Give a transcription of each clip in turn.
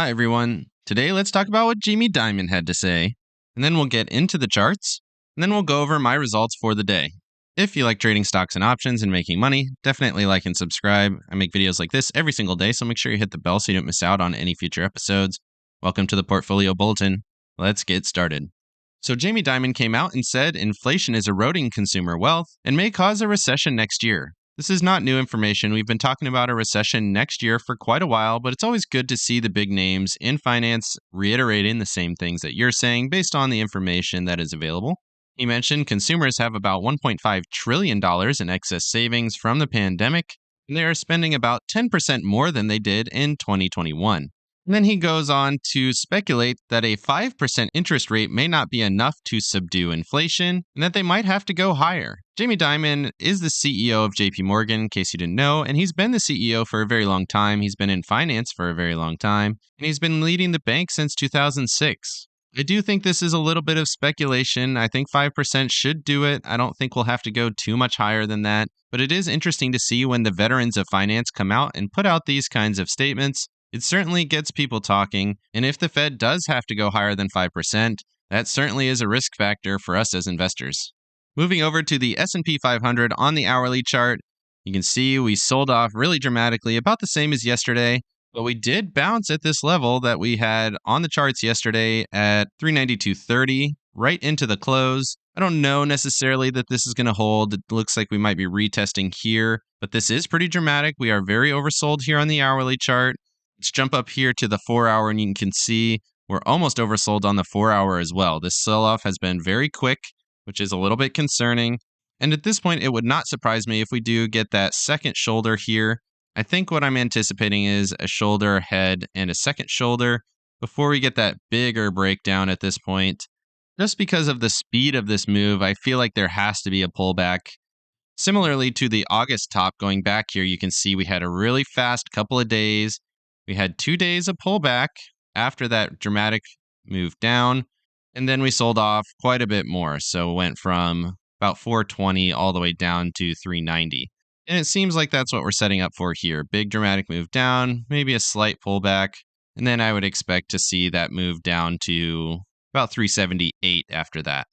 Hi, everyone. Today, let's talk about what Jamie Dimon had to say, and then we'll get into the charts, and then we'll go over my results for the day. If you like trading stocks and options and making money, definitely like and subscribe. I make videos like this every single day, so make sure you hit the bell so you don't miss out on any future episodes. Welcome to the Portfolio Bulletin. Let's get started. So Jamie Dimon came out and said inflation is eroding consumer wealth and may cause a recession next year. This is not new information. We've been talking about a recession next year for quite a while, but it's always good to see the big names in finance reiterating the same things that you're saying based on the information that is available. He mentioned consumers have about $1.5 trillion in excess savings from the pandemic, and they are spending about 10% more than they did in 2021. And then he goes on to speculate that a 5% interest rate may not be enough to subdue inflation and that they might have to go higher. Jamie Dimon is the CEO of JP Morgan, in case you didn't know, and he's been the CEO for a very long time. He's been in finance for a very long time, and he's been leading the bank since 2006. I do think this is a little bit of speculation. I think 5% should do it. I don't think we'll have to go too much higher than that, but it is interesting to see when the veterans of finance come out and put out these kinds of statements. It certainly gets people talking, and if the Fed does have to go higher than 5%, that certainly is a risk factor for us as investors. Moving over to the S&P 500 on the hourly chart, you can see we sold off really dramatically, about the same as yesterday, but we did bounce at this level that we had on the charts yesterday at 392.30, right into the close. I don't know necessarily that this is going to hold. It looks like we might be retesting here, but this is pretty dramatic. We are very oversold here on the hourly chart. Let's jump up here to the 4-hour, and you can see we're almost oversold on the 4-hour as well. This sell-off has been very quick, which is a little bit concerning. And at this point, it would not surprise me if we do get that second shoulder here. I think what I'm anticipating is a shoulder, head, and a second shoulder before we get that bigger breakdown at this point. Just because of the speed of this move, I feel like there has to be a pullback. Similarly to the August top, going back here, you can see we had a really fast couple of days. We had 2 days of pullback after that dramatic move down, and then we sold off quite a bit more. So it went from about 420 all the way down to 390. And it seems like that's what we're setting up for here. Big dramatic move down, maybe a slight pullback, and then I would expect to see that move down to about 378 after that.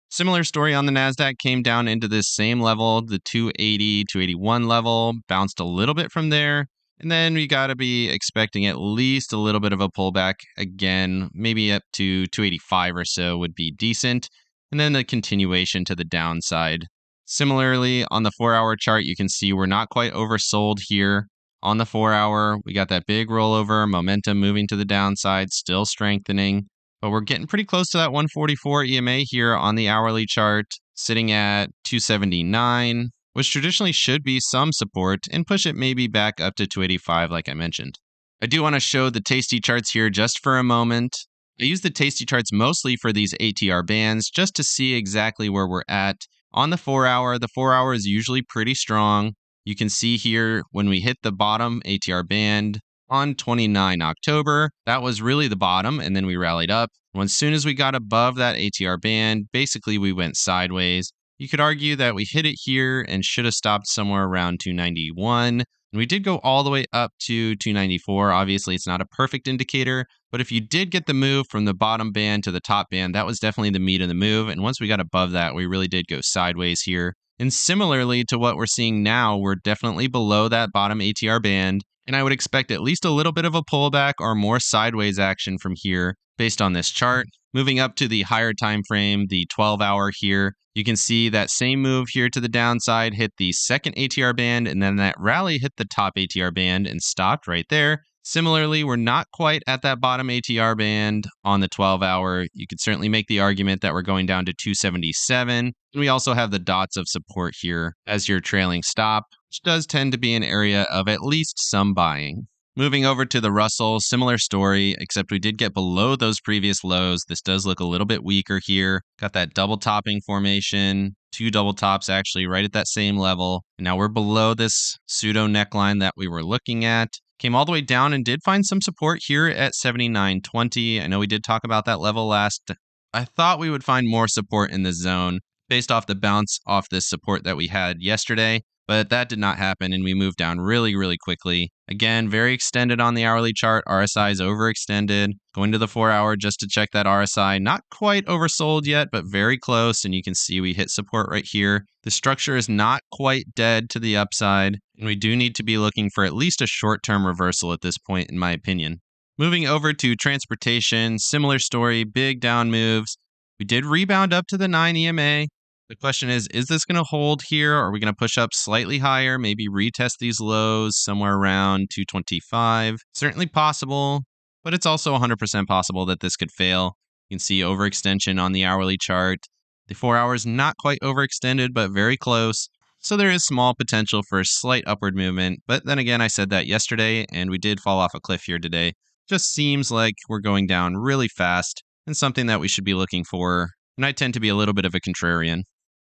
Similar story on the NASDAQ, came down into this same level, the 280, 281 level, bounced a little bit from there. And then we got to be expecting at least a little bit of a pullback again, maybe up to 285 or so would be decent. And then the continuation to the downside. Similarly, on the 4-hour chart, you can see we're not quite oversold here. On the 4-hour, we got that big rollover, momentum moving to the downside, still strengthening. But we're getting pretty close to that 144 EMA here on the hourly chart, sitting at 279. Which traditionally should be some support, and push it maybe back up to 285 like I mentioned. I do want to show the Tasty charts here just for a moment. I use the Tasty charts mostly for these ATR bands just to see exactly where we're at. On the 4-hour, the 4-hour is usually pretty strong. You can see here when we hit the bottom ATR band on 29 October, that was really the bottom, and then we rallied up. As soon as we got above that ATR band, basically we went sideways. You could argue that we hit it here and should have stopped somewhere around 291. And we did go all the way up to 294. Obviously, it's not a perfect indicator, but if you did get the move from the bottom band to the top band, that was definitely the meat of the move. And once we got above that, we really did go sideways here. And similarly to what we're seeing now, we're definitely below that bottom ATR band. And I would expect at least a little bit of a pullback or more sideways action from here based on this chart. Moving up to the higher time frame, the 12-hour here, you can see that same move here to the downside hit the second ATR band, and then that rally hit the top ATR band and stopped right there. Similarly, we're not quite at that bottom ATR band on the 12-hour. You could certainly make the argument that we're going down to 277. And we also have the dots of support here as your trailing stop, which does tend to be an area of at least some buying. Moving over to the Russell, similar story, except we did get below those previous lows. This does look a little bit weaker here. Got that double topping formation, 2 double tops actually right at that same level. And now we're below this pseudo neckline that we were looking at. Came all the way down and did find some support here at 79.20. I know we did talk about that level last. I thought we would find more support in this zone based off the bounce off this support that we had yesterday. But that did not happen, and we moved down really, really quickly. Again, very extended on the hourly chart. RSI is overextended. Going to the 4-hour just to check that RSI. Not quite oversold yet, but very close. And you can see we hit support right here. The structure is not quite dead to the upside. And we do need to be looking for at least a short-term reversal at this point, in my opinion. Moving over to transportation, similar story, big down moves. We did rebound up to the 9 EMA. The question is this going to hold here? Or are we going to push up slightly higher, maybe retest these lows somewhere around 225? Certainly possible, but it's also 100% possible that this could fail. You can see overextension on the hourly chart. The 4 hours not quite overextended, but very close. So there is small potential for a slight upward movement. But then again, I said that yesterday, and we did fall off a cliff here today. Just seems like we're going down really fast, and something that we should be looking for. And I tend to be a little bit of a contrarian.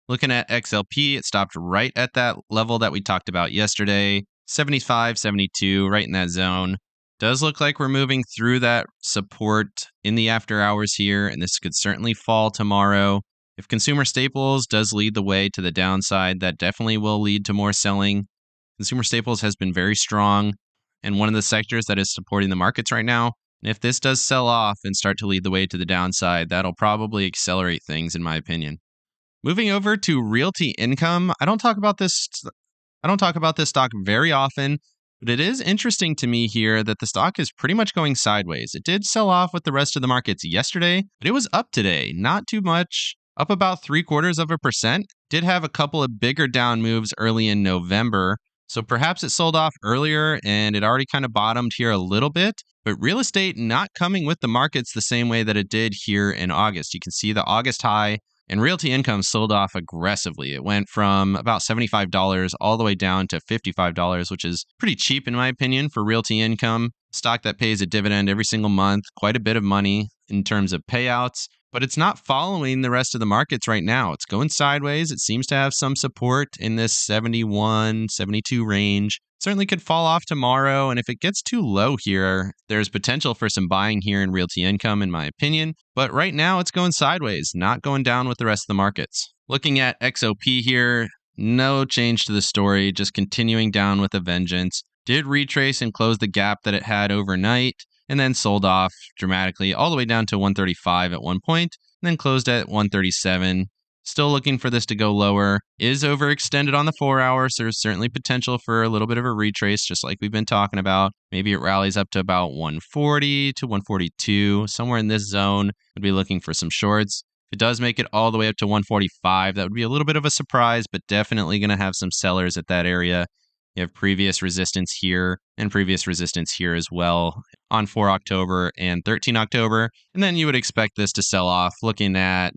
Looking at XLP, it stopped right at that level that we talked about yesterday, 75, 72, right in that zone. Does look like we're moving through that support in the after hours here, and this could certainly fall tomorrow. If consumer staples does lead the way to the downside, that definitely will lead to more selling. Consumer staples has been very strong and one of the sectors that is supporting the markets right now. And if this does sell off and start to lead the way to the downside, that'll probably accelerate things, in my opinion. Moving over to realty income, I don't talk about this stock very often, but it is interesting to me here that the stock is pretty much going sideways. It did sell off with the rest of the markets yesterday, but it was up today, not too much, up about 0.75%. Did have a couple of bigger down moves early in November, so perhaps it sold off earlier and it already kind of bottomed here a little bit. But real estate not coming with the markets the same way that it did here in August. You can see the August high. And realty income sold off aggressively. It went from about $75 all the way down to $55, which is pretty cheap in my opinion for realty income. Stock that pays a dividend every single month, quite a bit of money in terms of payouts. But it's not following the rest of the markets right now. It's going sideways. It seems to have some support in this 71, 72 range. Certainly could fall off tomorrow, and if it gets too low here, there's potential for some buying here in realty income, in my opinion. But right now, it's going sideways, not going down with the rest of the markets. Looking at XOP here, no change to the story, just continuing down with a vengeance. Did retrace and close the gap that it had overnight, and then sold off dramatically all the way down to 135 at one point, and then closed at 137. Still looking for this to go lower. Is overextended on the 4 hours. So there's certainly potential for a little bit of a retrace, just like we've been talking about. Maybe it rallies up to about 140 to 142. Somewhere in this zone, would be looking for some shorts. If it does make it all the way up to 145, that would be a little bit of a surprise, but definitely going to have some sellers at that area. You have previous resistance here and previous resistance here as well on 4 October and 13 October. And then you would expect this to sell off looking at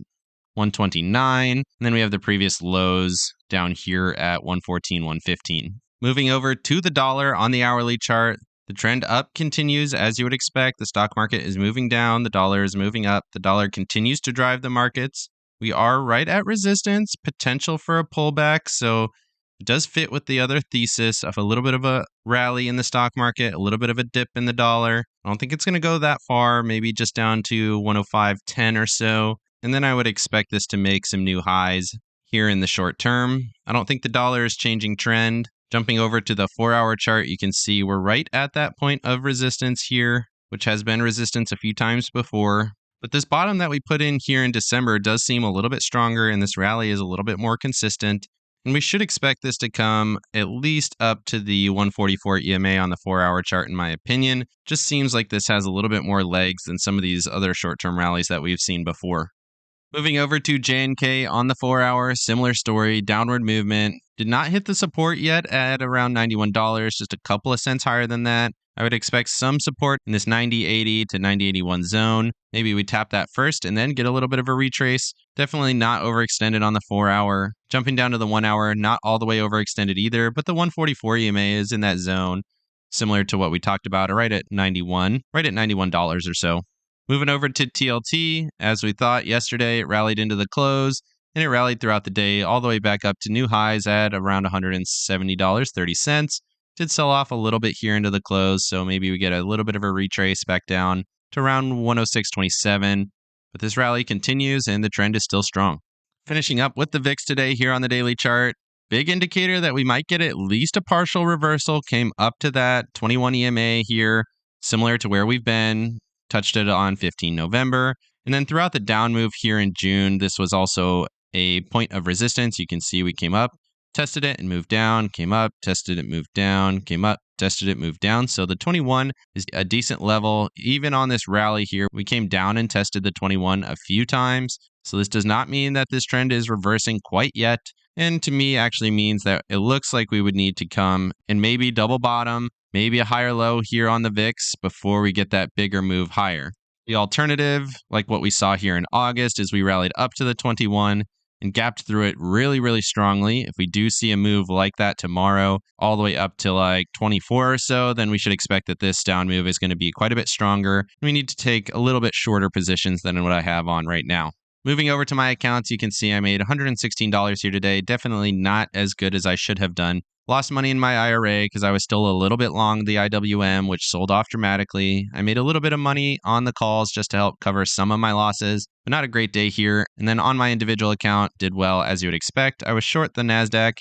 129, and then we have the previous lows down here at 114, 115. Moving over to the dollar on the hourly chart, the trend up continues as you would expect. The stock market is moving down, the dollar is moving up, the dollar continues to drive the markets. We are right at resistance, potential for a pullback, so it does fit with the other thesis of a little bit of a rally in the stock market, a little bit of a dip in the dollar. I don't think it's going to go that far, maybe just down to 105.10 or so. And then I would expect this to make some new highs here in the short term. I don't think the dollar is changing trend. Jumping over to the 4-hour chart, you can see we're right at that point of resistance here, which has been resistance a few times before. But this bottom that we put in here in December does seem a little bit stronger, and this rally is a little bit more consistent. And we should expect this to come at least up to the 144 EMA on the 4-hour chart, in my opinion. Just seems like this has a little bit more legs than some of these other short-term rallies that we've seen before. Moving over to JNK on the 4-hour, similar story, downward movement. Did not hit the support yet at around $91, just a couple of cents higher than that. I would expect some support in this 90.80 to 90.81 zone. Maybe we tap that first and then get a little bit of a retrace. Definitely not overextended on the 4-hour. Jumping down to the 1 hour, not all the way overextended either, but the 144 EMA is in that zone. Similar to what we talked about, right at $91 or so. Moving over to TLT, as we thought yesterday, it rallied into the close, and it rallied throughout the day all the way back up to new highs at around $170.30. Did sell off a little bit here into the close, so maybe we get a little bit of a retrace back down to around 106.27. But this rally continues, and the trend is still strong. Finishing up with the VIX today here on the daily chart. big indicator that we might get at least a partial reversal came up to that 21 EMA here, similar to where we've been, touched it on 15 November. And then throughout the down move here in June, this was also a point of resistance. You can see we came up, tested it and moved down, came up, tested it, moved down, came up, tested it, moved down. So the 21 is a decent level. Even on this rally here, we came down and tested the 21 a few times. So this does not mean that this trend is reversing quite yet. And to me, actually means that it looks like we would need to come and maybe double bottom, maybe a higher low here on the VIX before we get that bigger move higher. The alternative, like what we saw here in August, is we rallied up to the 21 and gapped through it really, really strongly. If we do see a move like that tomorrow, all the way up to like 24 or so, then we should expect that this down move is going to be quite a bit stronger. We need to take a little bit shorter positions than what I have on right now. Moving over to my accounts, you can see I made $116 here today. Definitely not as good as I should have done. Lost money in my IRA because I was still a little bit long the IWM, which sold off dramatically. I made a little bit of money on the calls just to help cover some of my losses, but not a great day here. And then on my individual account, did well as you would expect. I was short the NASDAQ,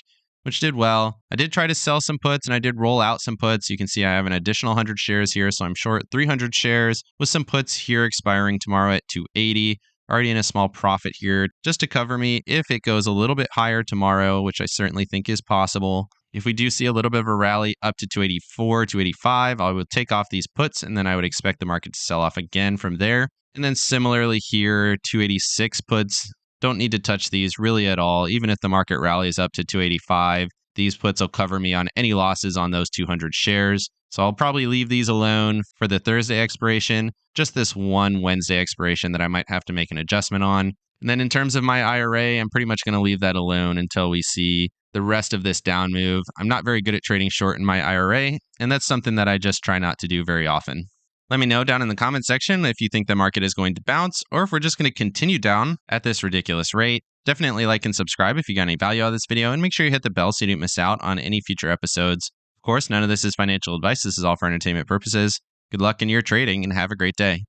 which did well. I did try to sell some puts and I did roll out some puts. You can see I have an additional 100 shares here, so I'm short 300 shares with some puts here expiring tomorrow at 280. Already in a small profit here just to cover me if it goes a little bit higher tomorrow, which I certainly think is possible. If we do see a little bit of a rally up to 284, 285, I would take off these puts and then I would expect the market to sell off again from there. And then similarly here, 286 puts, don't need to touch these really at all. Even if the market rallies up to 285, these puts will cover me on any losses on those 200 shares. So I'll probably leave these alone for the Thursday expiration, just this one Wednesday expiration that I might have to make an adjustment on. And then in terms of my IRA, I'm pretty much going to leave that alone until we see the rest of this down move. I'm not very good at trading short in my IRA, and that's something that I just try not to do very often. Let me know down in the comment section if you think the market is going to bounce or if we're just going to continue down at this ridiculous rate. Definitely like and subscribe if you got any value out of this video, and make sure you hit the bell so you don't miss out on any future episodes. Of course, none of this is financial advice. This is all for entertainment purposes. Good luck in your trading and have a great day.